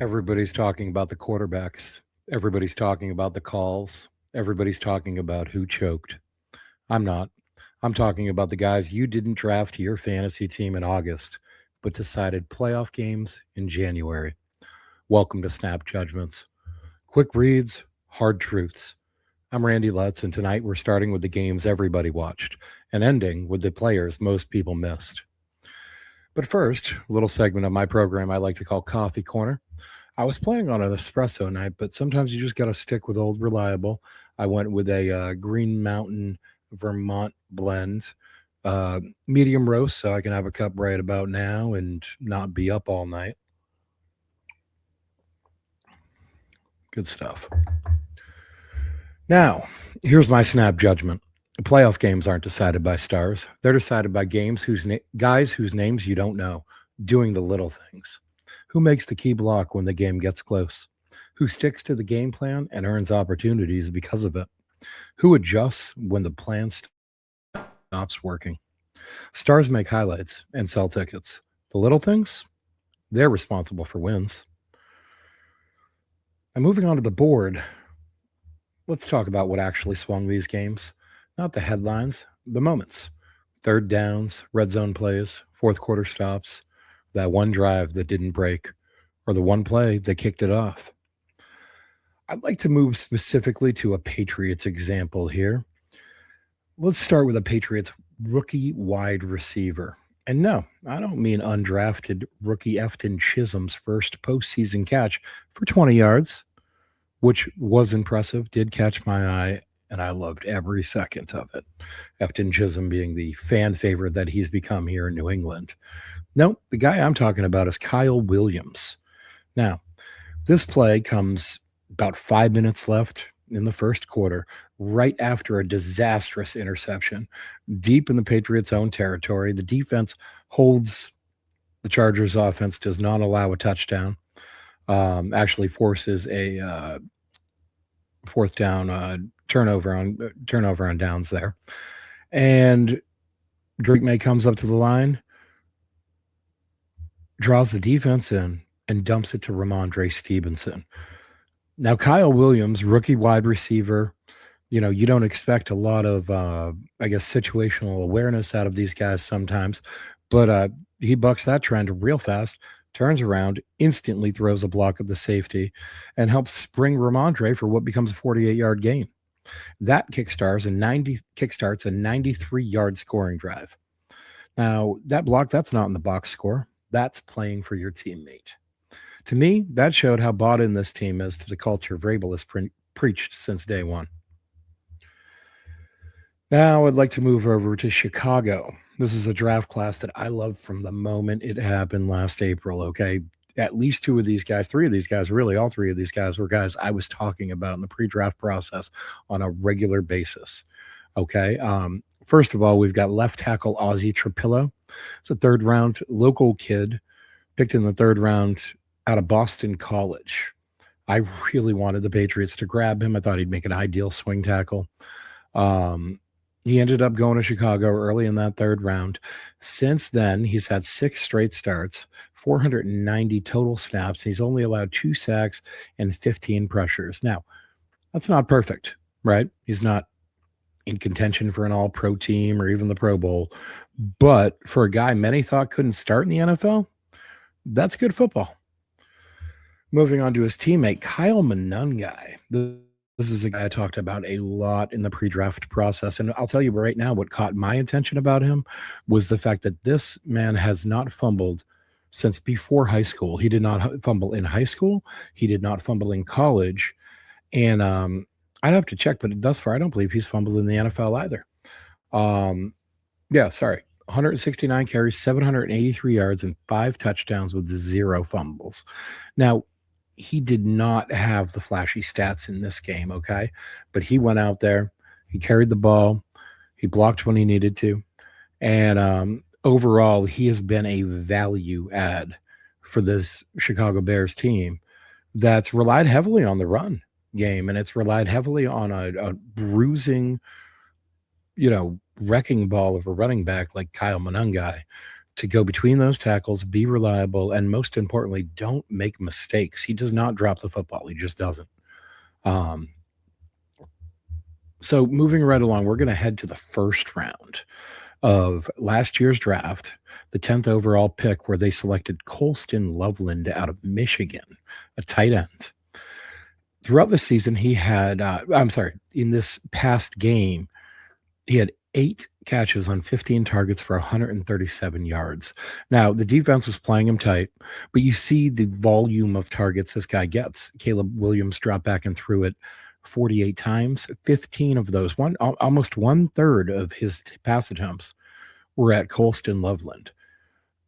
Everybody's talking about the quarterbacks. Everybody's talking about the calls. Everybody's talking about who choked. I'm not. I'm talking about the guys you didn't draft to your fantasy team in August, but decided playoff games in January. Welcome to Snap Judgments. Quick reads, hard truths. I'm Randy Lutz, and tonight we're starting with the games everybody watched and ending with the players most people missed. But first, a little segment of my program I like to call Coffee Corner. I was planning on an espresso night, but sometimes you just got to stick with old reliable. I went with a Green Mountain Vermont blend, medium roast, so I can have a cup right about now and not be up all night. Good stuff. Now, here's my snap judgment. Playoff games aren't decided by stars. They're decided by guys whose names you don't know, doing the little things. Who makes the key block when the game gets close? Who sticks to the game plan and earns opportunities because of it? Who adjusts when the plan stops working? Stars make highlights and sell tickets. The little things, they're responsible for wins. And moving on to the board, let's talk about what actually swung these games. Not the headlines, the moments. Third downs, red zone plays, fourth quarter stops, that one drive that didn't break, or the one play that kicked it off. I'd like to move specifically to a Patriots example here. Let's start with a Patriots rookie wide receiver. And no, I don't mean undrafted rookie Efton Chisholm's first postseason catch for 20 yards, which was impressive, did catch my eye, and I loved every second of it. Efton Chisholm being the fan favorite that he's become here in New England. No, the guy I'm talking about is Kyle Williams. Now, this play comes about 5 minutes left in the first quarter, right after a disastrous interception, deep in the Patriots' own territory. The defense holds the Chargers' offense, does not allow a touchdown, actually forces a fourth down turnover on downs there. And Drake May comes up to the line, draws the defense in, and dumps it to Ramondre Stevenson. Now, Kyle Williams, rookie wide receiver, you don't expect a lot of, situational awareness out of these guys sometimes, but he bucks that trend real fast, turns around, instantly throws a block of the safety, and helps spring Ramondre for what becomes a 48-yard gain. That kickstarts a 93-yard scoring drive. Now, that block, that's not in the box score. That's playing for your teammate. To me, that showed how bought in this team is to the culture Vrabel has preached since day one. Now, I'd like to move over to Chicago. This is a draft class that I love from the moment it happened last April, okay? At least two of these guys, three of these guys, really all three of these guys were guys I was talking about in the pre-draft process on a regular basis, okay? First of all, we've got left tackle Ozzie Trapillo. It's a third-round local kid picked in the third round out of Boston College. I really wanted the Patriots to grab him. I thought he'd make an ideal swing tackle. He ended up going to Chicago early in that third round. Since then, he's had 6 straight starts, 490 total snaps. He's only allowed 2 sacks and 15 pressures. Now, that's not perfect, right? He's not in contention for an all-pro team or even the Pro Bowl. But for a guy many thought couldn't start in the NFL, that's good football. Moving on to his teammate, Kyle Monangai. This is a guy I talked about a lot in the pre-draft process. And I'll tell you right now, what caught my attention about him was the fact that this man has not fumbled since before high school. He did not fumble in high school. He did not fumble in college. And I'd have to check, but thus far, I don't believe he's fumbled in the NFL either. 169 carries, 783 yards, and 5 touchdowns with 0 fumbles. Now, he did not have the flashy stats in this game, okay? But he went out there, he carried the ball, he blocked when he needed to, and overall, he has been a value add for this Chicago Bears team that's relied heavily on the run game, and it's relied heavily on a bruising, wrecking ball of a running back like Kyle Monangai to go between those tackles, be reliable, and most importantly, don't make mistakes. He does not drop the football. He just doesn't. Um, so moving right along, we're going to head to the first round of last year's draft, the 10th overall pick, where they selected Colston Loveland out of Michigan, a tight end. Throughout the season, he had, in this past game, he had 8 catches on 15 targets for 137 yards. Now, the defense was playing him tight, but you see the volume of targets this guy gets. Caleb Williams dropped back and threw it 48 times. 15 of those, almost 1/3 of his pass attempts were at Colston Loveland.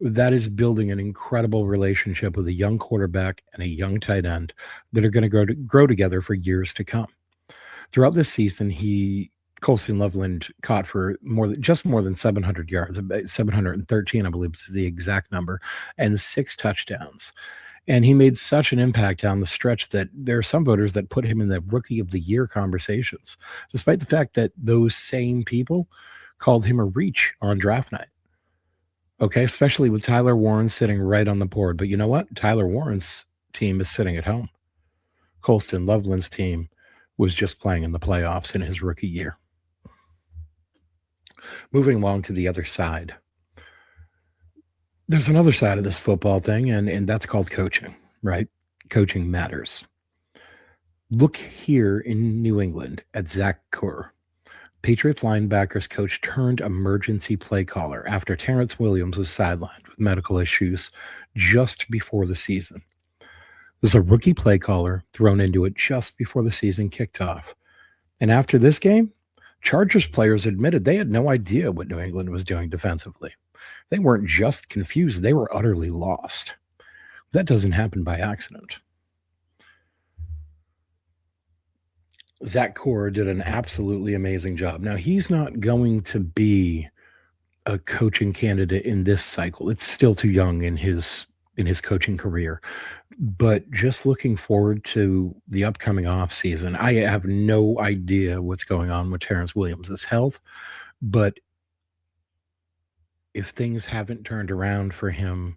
That is building an incredible relationship with a young quarterback and a young tight end that are going to grow together for years to come. Throughout this season, Colston Loveland caught for more than 700 yards, 713, I believe is the exact number, and 6 touchdowns. And he made such an impact down the stretch that there are some voters that put him in the Rookie of the Year conversations, despite the fact that those same people called him a reach on draft night. Okay, especially with Tyler Warren sitting right on the board. But you know what? Tyler Warren's team is sitting at home. Colston Loveland's team was just playing in the playoffs in his rookie year. Moving along to the other side. There's another side of this football thing, and that's called coaching, right? Coaching matters. Look here in New England at Zach Kerr. Patriots linebackers coach turned emergency play caller after Terrence Williams was sidelined with medical issues just before the season. There's a rookie play caller thrown into it just before the season kicked off. And after this game, Chargers players admitted they had no idea what New England was doing defensively. They weren't just confused, they were utterly lost. That doesn't happen by accident. Zach Kerr did an absolutely amazing job. Now, he's not going to be a coaching candidate in this cycle. It's still too young in his coaching career. But just looking forward to the upcoming offseason, I have no idea what's going on with Terrence Williams' health. But if things haven't turned around for him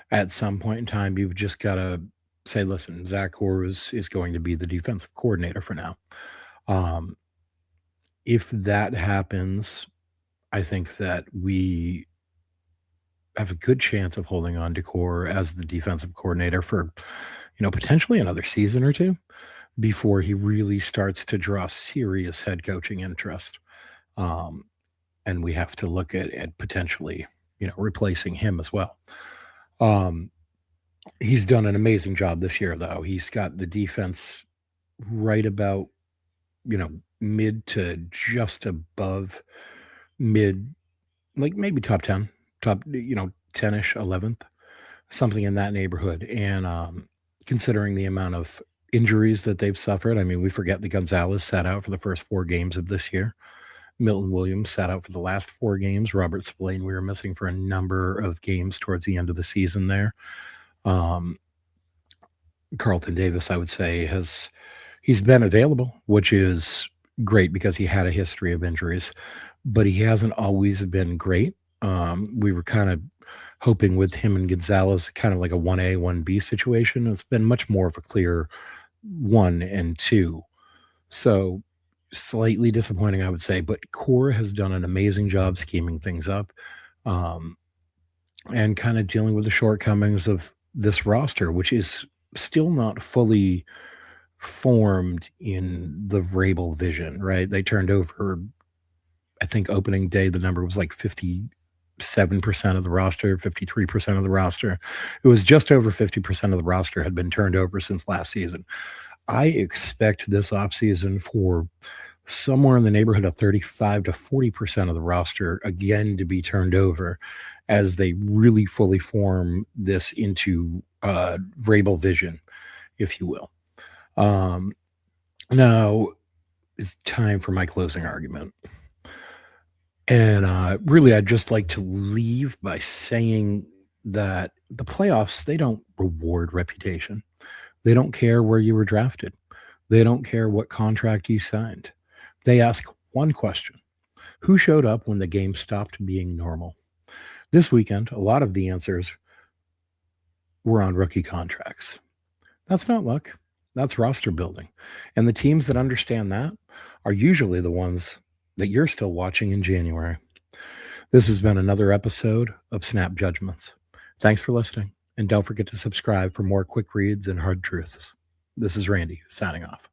at some point in time, you've just got to say, listen, Zach Kerr is going to be the defensive coordinator for now. If that happens, I think that we have a good chance of holding on to Kerr as the defensive coordinator for, potentially another season or two before he really starts to draw serious head coaching interest. And we have to look at potentially, replacing him as well. He's done an amazing job this year, though. He's got the defense right about, mid to just above mid, like maybe top 10, 10-ish, 11th, something in that neighborhood. And considering the amount of injuries that they've suffered, I mean, we forget that Gonzalez sat out for the first 4 games of this year. Milton Williams sat out for the last 4 games. Robert Spillane, we were missing for a number of games towards the end of the season there. Carlton Davis, I would say, he's been available, which is great because he had a history of injuries, but he hasn't always been great. We were kind of hoping with him and Gonzalez, kind of like a 1A, 1B situation. It's been much more of a clear 1 and 2. So slightly disappointing, I would say, but Kerr has done an amazing job scheming things up and kind of dealing with the shortcomings of this roster, which is still not fully formed in the Vrabel vision, right? They turned over, I think opening day, the number was like 57% of the roster, 53% of the roster. It was just over 50% of the roster had been turned over since last season. I expect this offseason for somewhere in the neighborhood of 35 to 40% of the roster again to be turned over as they really fully form this into Vrabel vision, if you will. Now it's time for my closing argument. And really, I'd just like to leave by saying that the playoffs, they don't reward reputation. They don't care where you were drafted. They don't care what contract you signed. They ask one question: who showed up when the game stopped being normal? This weekend, a lot of the answers were on rookie contracts. That's not luck. That's roster building. And the teams that understand that are usually the ones that you're still watching in January. This has been another episode of Snap Judgments. Thanks for listening. And don't forget to subscribe for more quick reads and hard truths. This is Randy signing off.